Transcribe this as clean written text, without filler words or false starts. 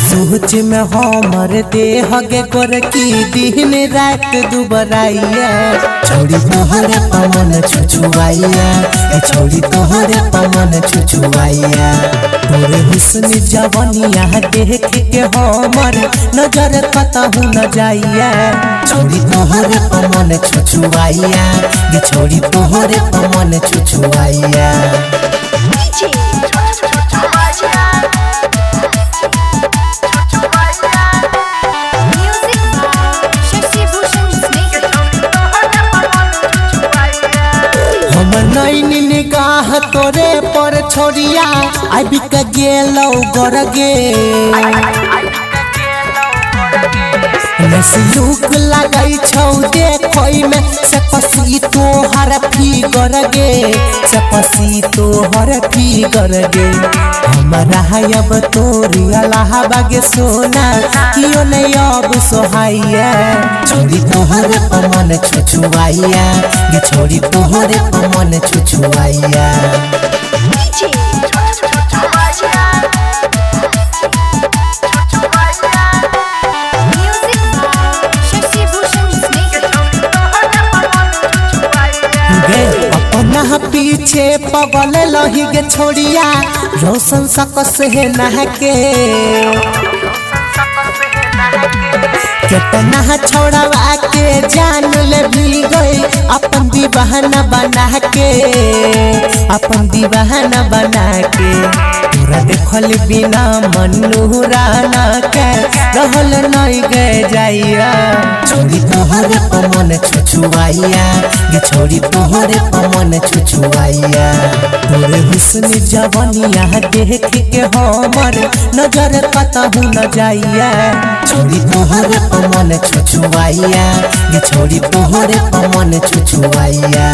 सोच में हमर देह गे गोरकी दिन रात दुबराइया छोड़ी तोहरे पवन छुछुआइया छोड़ी तोहरे पवन छुछुआइया तोरे हुस्न जवनिया देख के हमर नजर कतहु न जाइया छोड़ी तोहरे पवन छुछुआइया छोड़ी तोहरे पवन छुछुआइया। नैनी निगाह तोरे पर छोड़िया आबि के गेलौ गरगे लुक लगै छौ देखै में से पसी तोहर फिगर गे से पसी तोहर फिगर गे हमरा अब तोरी अलाहा बागे सोना कियो नहीं अब सोहाइया छोड़ी तोहरे पवन छुछुआइया गे छोड़ी तोहरे पवन छुछुआइया। अपना पीछे पगल लही गे छोड़िया रोशन सकस है नहके कितना छोड़वा के जान ले भी गई अपन दीवाना बना के अपन दीवाना बना के तोरा देखल बिना मनुराना के रहल नहीं गए जाइया छोड़ी तोहरे पवन छुछुआइया गे छोड़ी तोहरे पवन छुछुआइया तोरे हुस्न जवनिया देख के हमर नजर कतहु न जाइया छोड़ी तोहरे पवन छुछुआइया गे छोड़ी तोहरे पवन छुछुआइया।